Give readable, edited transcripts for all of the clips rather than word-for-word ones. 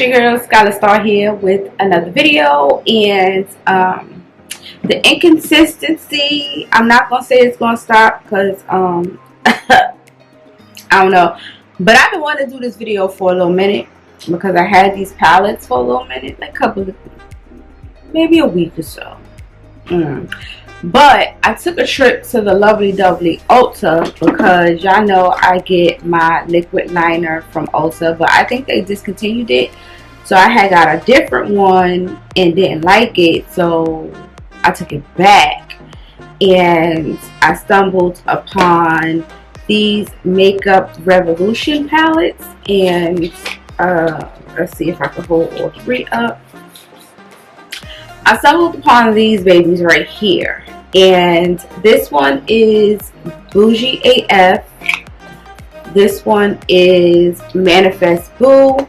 your girl Skyla here with another video, and the inconsistency, I'm not gonna say it's gonna stop because I don't know, but I've been wanting to do this video for a little minute because I had these palettes for a little minute, like maybe a week or so. But I took a trip to the lovely Ulta because y'all know I get my liquid liner from Ulta, but I think they discontinued it. So I had got a different one and didn't like it, so I took it back. And I stumbled upon these Makeup Revolution palettes, and let's see if I can hold all three up. I stumbled upon these babies right here, and this one is Bougie AF, this one is Manifest Boo,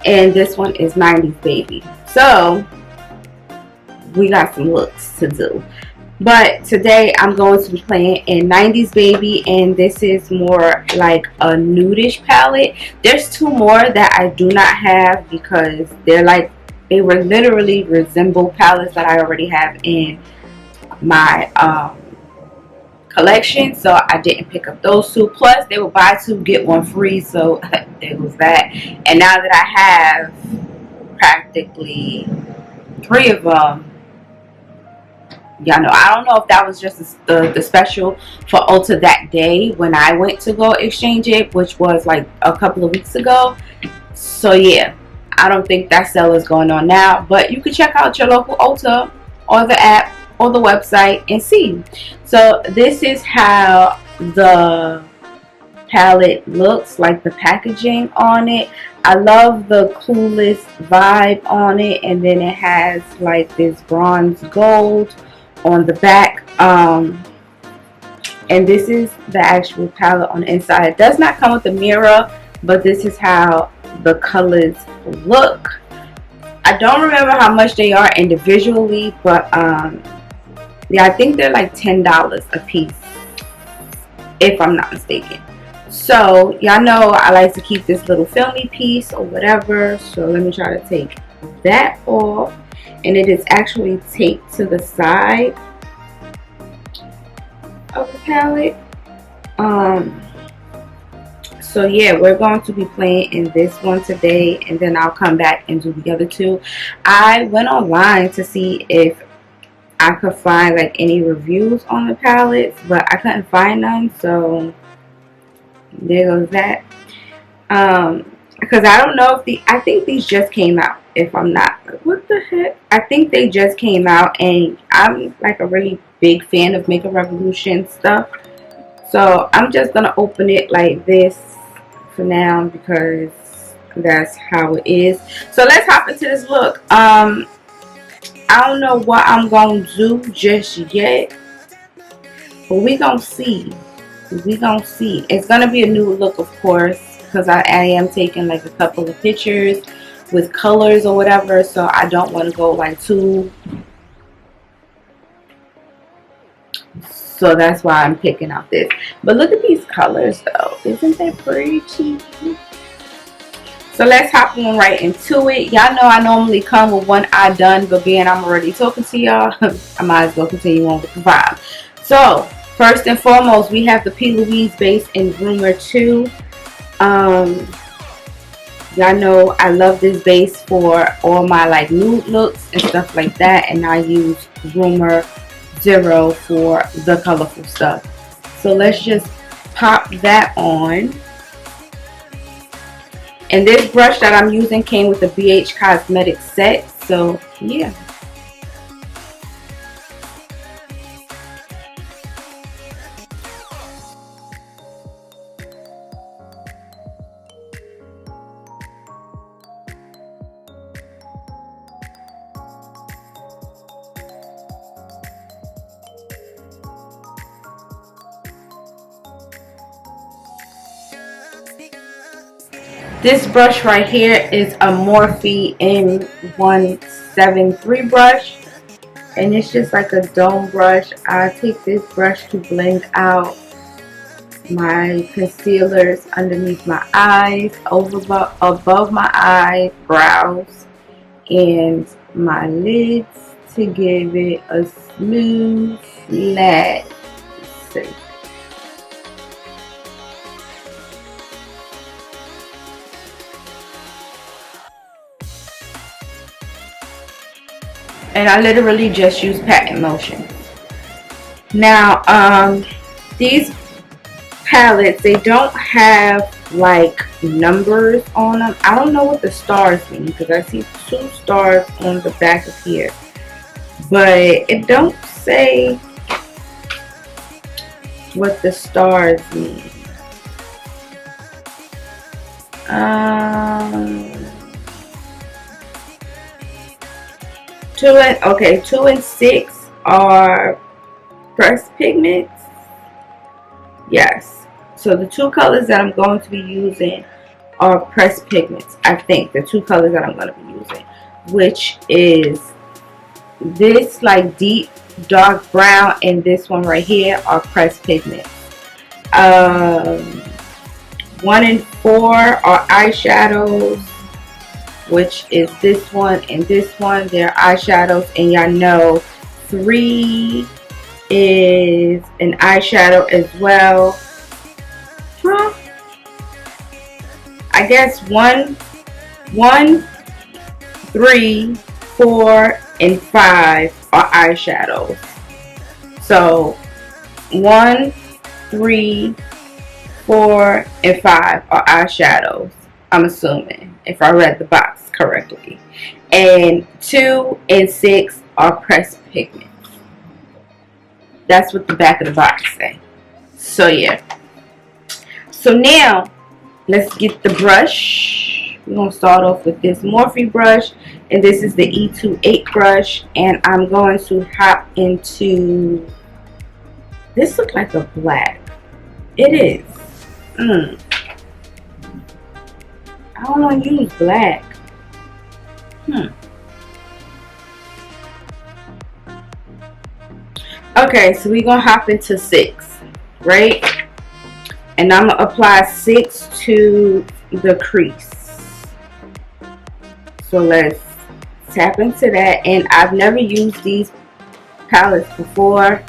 and this one is 90's Baby. So we got some looks to do, but today I'm going to be playing in 90's Baby, and this is more like a nudish palette. There's two more that I do not have because they were literally resemble palettes that I already have in my collection, so I didn't pick up those two. Plus they were buy two get one free, so it was that. And now that I have practically three of them, y'all know, I don't know if that was just the special for Ulta that day when I went to go exchange it, which was like a couple of weeks ago. So yeah, I don't think that sale is going on now, but you can check out your local Ulta or the app or the website and see. So this is how the palette looks, like the packaging on it. I love the Clueless vibe on it, and then it has like this bronze gold on the back. And this is the actual palette on the inside. It does not come with a mirror, but this is how the colors look. I don't remember how much they are individually, but yeah, I think they're like $10 a piece if I'm not mistaken. So y'all know I like to keep this little filmy piece or whatever, so let me try to take that off. And it is actually taped to the side of the palette. So yeah, we're going to be playing in this one today, and then I'll come back and do the other two. I went online to see if I could find like any reviews on the palettes, but I couldn't find none, so there goes that. Because I don't know if I think these just came out, if I'm not, what the heck, I think they just came out, and I'm like a really big fan of Makeup Revolution stuff, so I'm just gonna open it like this for now because that's how it is. So let's hop into this look. I don't know what I'm gonna do just yet, but we gonna see. It's gonna be a new look, of course, because I am taking like a couple of pictures with colors or whatever, so I don't want to go like too. So that's why I'm picking out this. But look at these colors though. Isn't that pretty? So let's hop on right into it. Y'all know I normally come with one eye done, but being I'm already talking to y'all, I might as well continue on with the vibe. So first and foremost, we have the P. Louise base in Groomer 2. Y'all know I love this base for all my like nude looks and stuff like that, and I use Groomer 0 for the colorful stuff. So let's just pop that on. And this brush that I'm using came with the BH Cosmetics set, so yeah. This brush right here is a Morphe N173 brush, and it's just like a dome brush. I take this brush to blend out my concealers underneath my eyes, above my eyebrows, and my lids to give it a smooth flat shape. And I literally just use patting motion. Now, these palettes, they don't have like numbers on them. I don't know what the stars mean because I see 2 stars on the back of here, but it don't say what the stars mean. Okay, 2 and 6 are pressed pigments. Yes. So the 2 colors that I'm going to be using are pressed pigments. I think the 2 colors that I'm going to be using, which is this like deep dark brown and this one right here, are pressed pigments. 1 and 4 are eyeshadows, which is this one and this one. They're eyeshadows, and y'all know 3 is an eyeshadow as well. I guess 1, 3, 4, and 5 are eyeshadows. So 1, 3, 4, and 5 are eyeshadows, I'm assuming, if I read the box correctly. And 2 and 6 are pressed pigments. That's what the back of the box say. So yeah. So now, let's get the brush. We're going to start off with this Morphe brush. And this is the E28 brush. And I'm going to hop into... This looks like a black. It is. I don't want to use black. Okay, so we're going to hop into 6, right? And I'm going to apply 6 to the crease. So let's tap into that. And I've never used these palettes before.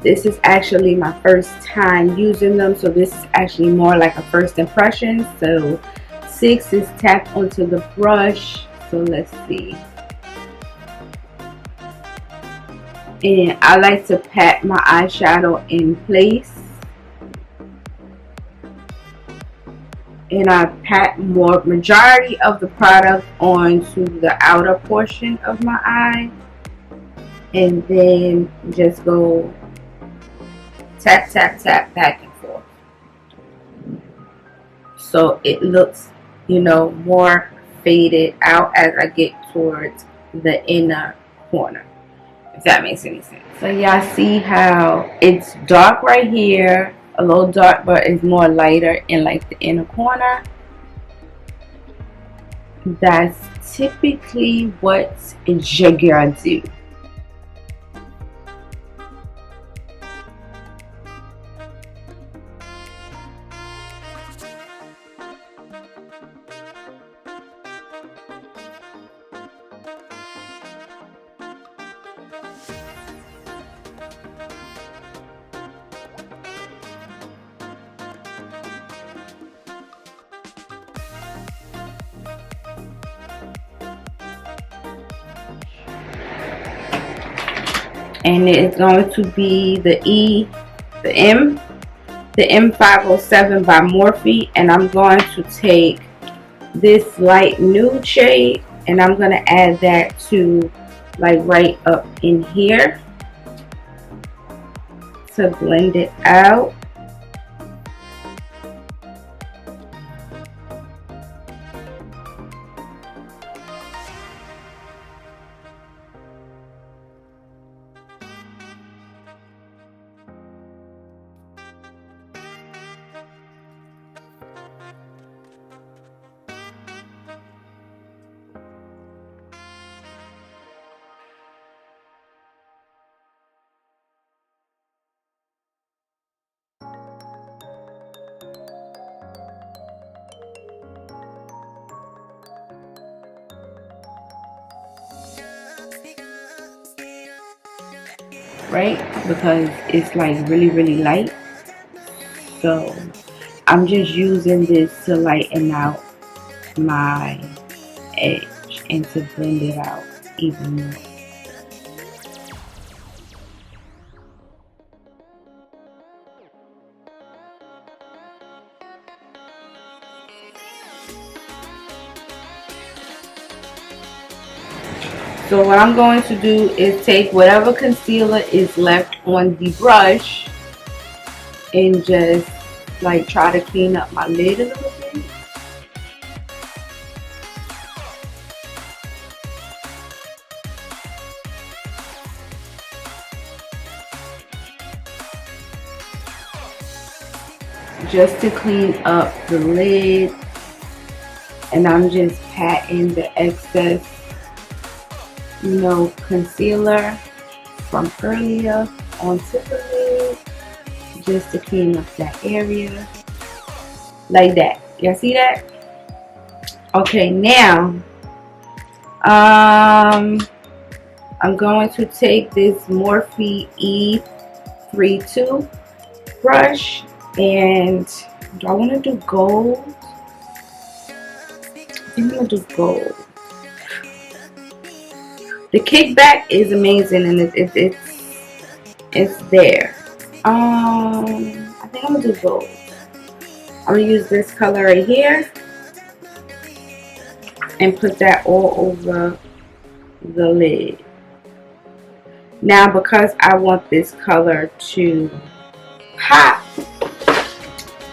This is actually my first time using them. So this is actually more like a first impression. So 6 is tapped onto the brush. So let's see. And I like to pat my eyeshadow in place. And I pat majority of the product onto the outer portion of my eye. And then just go tap, tap, tap, back and forth. So it looks, you know, more faded out as I get towards the inner corner. If that makes any sense. So y'all see how it's dark right here, a little dark, but it's more lighter in like the inner corner. That's typically what Juvia do. And it's going to be the M507 by Morphe, and I'm going to take this light nude shade and I'm going to add that to like right up in here to blend it out. right? Because it's like really light. So I'm just using this to lighten out my edge and to blend it out even more. So what I'm going to do is take whatever concealer is left on the brush and just like try to clean up my lid a little bit. Just to clean up the lid, and I'm just patting the excess, you know, concealer from earlier onto the lid, just to clean up that area, like that. Y'all see that? Okay, now I'm going to take this Morphe E32 brush, and do I want to do gold? I think I'm going to do gold. The kickback is amazing, and it's there. I think I'm going to do gold. I'm going to use this color right here and put that all over the lid. Now, because I want this color to pop,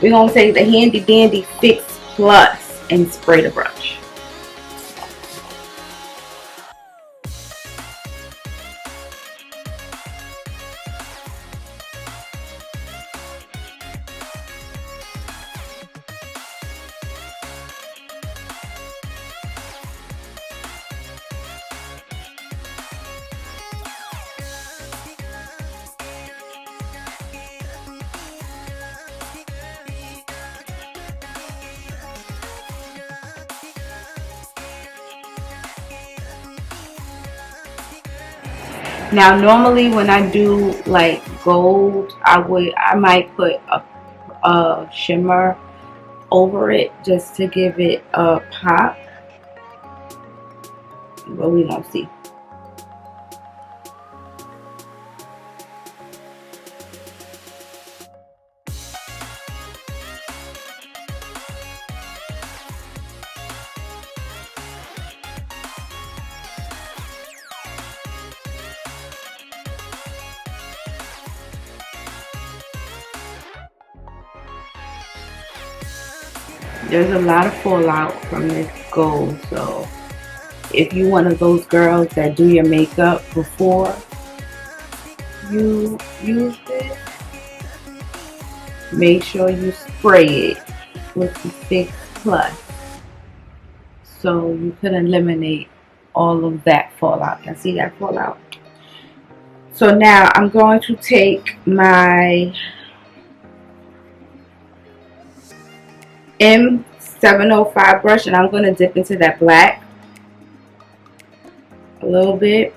we're going to take the Handy Dandy Fix Plus and spray the brush. Now normally when I do like gold, I might put a shimmer over it just to give it a pop, but we don't see. There's a lot of fallout from this gold, so if you're one of those girls that do your makeup before you use this, make sure you spray it with the Fix Plus so you can eliminate all of that fallout. Can see that fallout? So now I'm going to take my M705 brush and I'm going to dip into that black a little bit.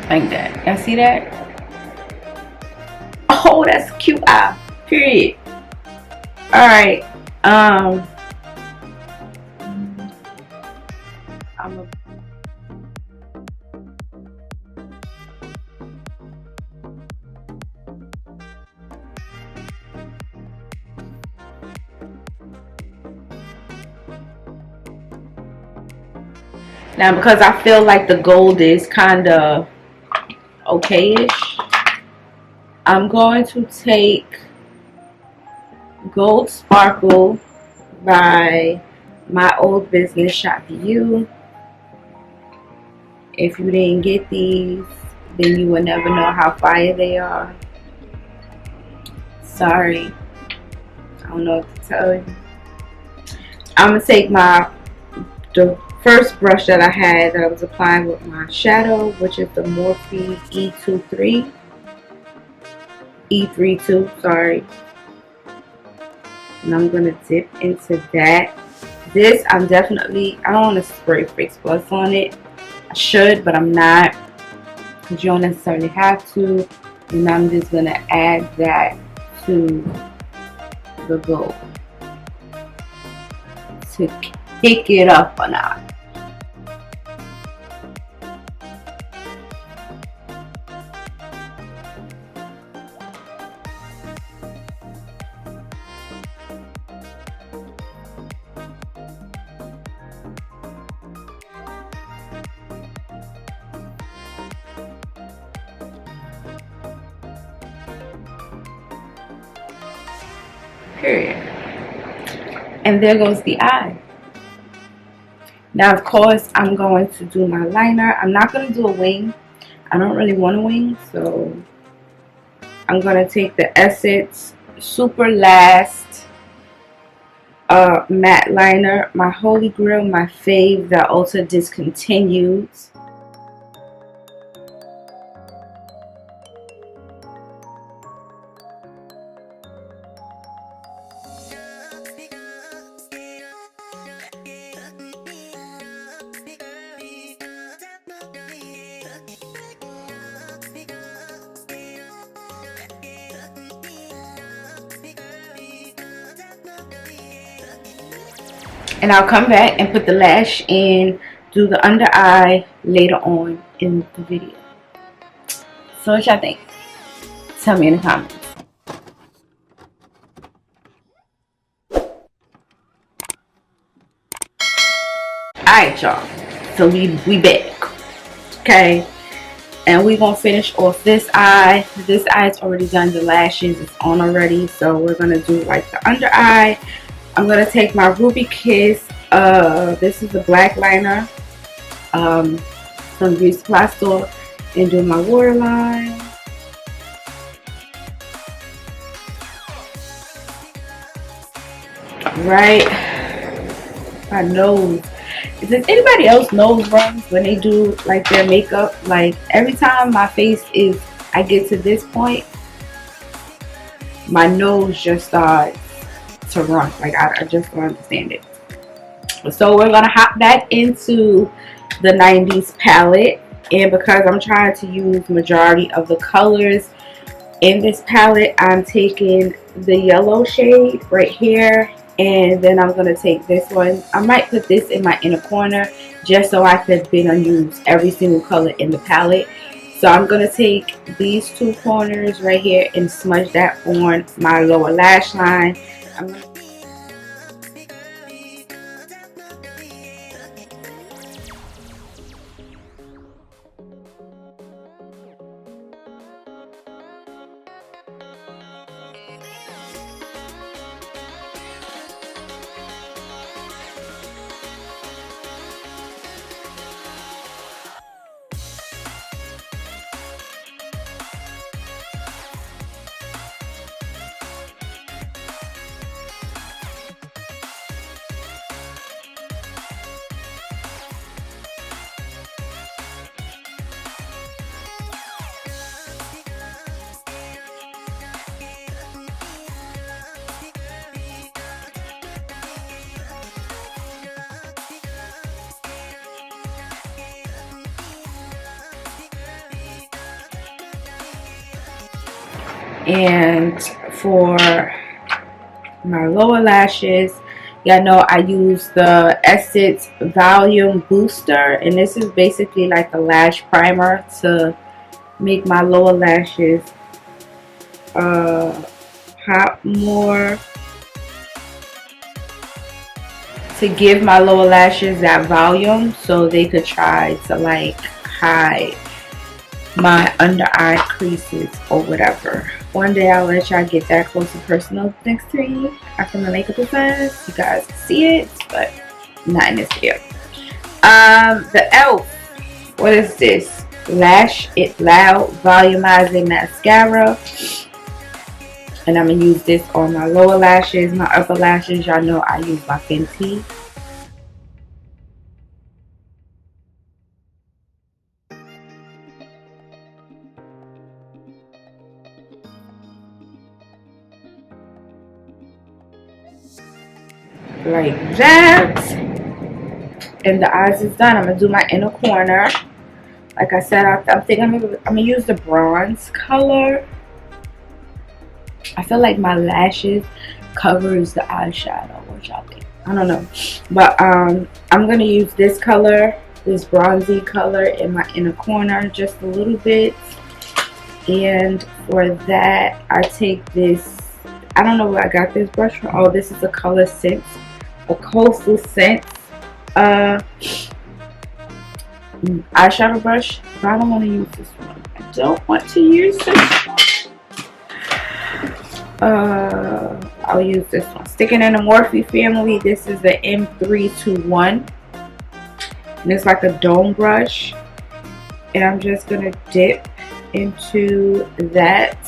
Like that. Y'all see that? Oh, that's a cute eye. Period. Alright. Now, because I feel like the gold is kind of okay-ish, I'm going to take Gold Sparkle by my old business, Shop You. If you didn't get these, then you will never know how fire they are. Sorry, I don't know what to tell you. I'm gonna take the first brush that I had that I was applying with my shadow, which is the Morphe E32, sorry. And I'm gonna dip into that. This I don't want to spray Fix Plus on it. I should, but I'm not, because you don't necessarily have to. And I'm just gonna add that to the gold to kick it up a notch. Period. And there goes the eye. Now, of course, I'm going to do my liner. I'm not going to do a wing. I don't really want a wing, so I'm going to take the Essence Super Last matte liner, my holy grail, my fave that Ulta discontinued. And I'll come back and put the lash in, do the under eye later on in the video. So what y'all think? Tell me in the comments. Alright, y'all. So we back. Okay. And we're gonna finish off this eye. This eye is already done. The lashes is on already. So we're gonna do like the under eye. I'm going to take my Ruby Kiss, this is a black liner from Beauty Supply Store, and do my waterline. Right, my nose. Does anybody else nose runs when they do like their makeup? Like every time my face is, I get to this point, my nose just starts to run. Like I just don't understand it. So we're gonna hop back into the 90s palette, and because I'm trying to use majority of the colors in this palette, I'm taking the yellow shade right here, and then I'm gonna take this one. I might put this in my inner corner just so I could bin and use every single color in the palette. So I'm gonna take these two corners right here and smudge that on my lower lash line. And for my lower lashes, y'all know I use the Essence Volume Booster, and this is basically like a lash primer to make my lower lashes pop more, to give my lower lashes that volume so they could try to like hide my under eye creases or whatever. One day I'll let y'all get that close and personal next to me after my makeup is done. You guys can see it, but not in this video. The e.l.f. What is this? Lash It Loud Volumizing Mascara. And I'm going to use this on my lower lashes, my upper lashes. Y'all know I use my Fenty. Like that. And the eyes is done. I'm going to do my inner corner. Like I said, I'm thinking I'm going to use the bronze color. I feel like my lashes covers the eyeshadow. What y'all think? I don't know. But I'm going to use this color, this bronzy color in my inner corner just a little bit. And for that, I take this, I don't know where I got this brush from. Oh, this is a Color Sense, a Coastal Sense eyeshadow brush. But I don't want to use this one. I don't want to use this one. I'll use this one. Sticking in the Morphe family, this is the M321. And it's like a dome brush. And I'm just going to dip into that.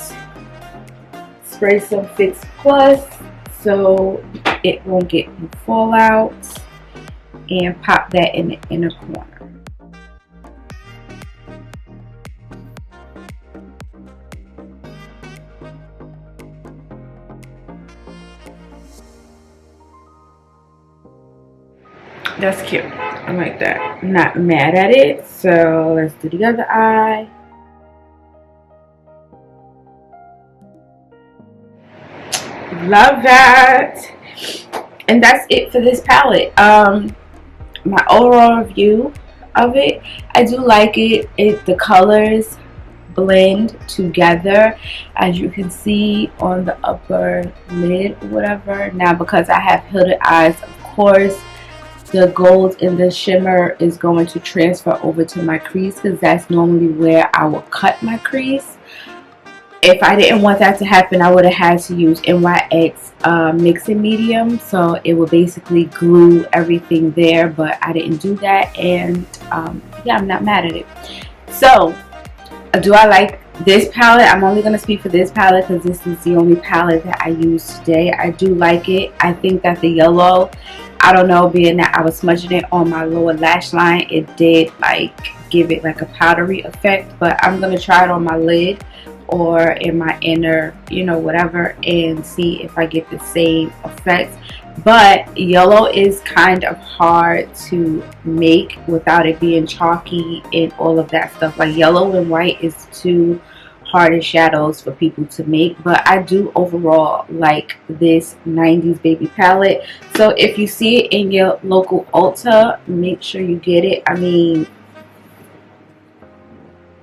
Spray some Fix Plus so it won't get any fallout. And pop that in the inner corner. That's cute. I like that. I'm not mad at it. So let's do the other eye. Love that. And that's it for this palette. My overall review of it, I do like it. The colors blend together, as you can see on the upper lid or whatever. Now, because I have hooded eyes, of course the gold and the shimmer is going to transfer over to my crease, because that's normally where I will cut my crease. If I didn't want that to happen, I would have had to use NYX mixing medium, so it would basically glue everything there, but I didn't do that. And yeah, I'm not mad at it. So do I like this palette? I'm only going to speak for this palette because this is the only palette that I use today. I do like it. I think that the yellow, I don't know, being that I was smudging it on my lower lash line, it did like give it like a powdery effect. But I'm going to try it on my lid or in my inner, you know, whatever, and see if I get the same effects. But yellow is kind of hard to make without it being chalky and all of that stuff. Like yellow and white is too hard shadows for people to make. But I do overall like this 90s baby palette. So if you see it in your local Ulta, make sure you get it. I mean,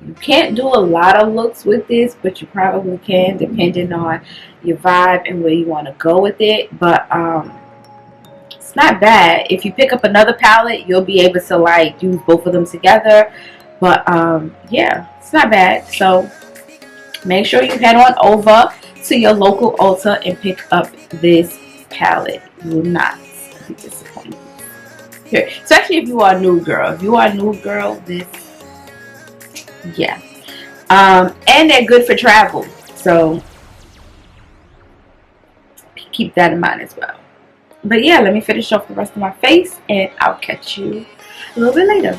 you can't do a lot of looks with this, but you probably can, depending on your vibe and where you want to go with it. But it's not bad. If you pick up another palette, you'll be able to like use both of them together. But yeah, it's not bad. So make sure you head on over to your local Ulta and pick up this palette. You will not be disappointed. Here, especially if you are a new girl. If you are a new girl, this, yeah. And they're good for travel, so keep that in mind as well. But yeah, let me finish off the rest of my face and I'll catch you a little bit later.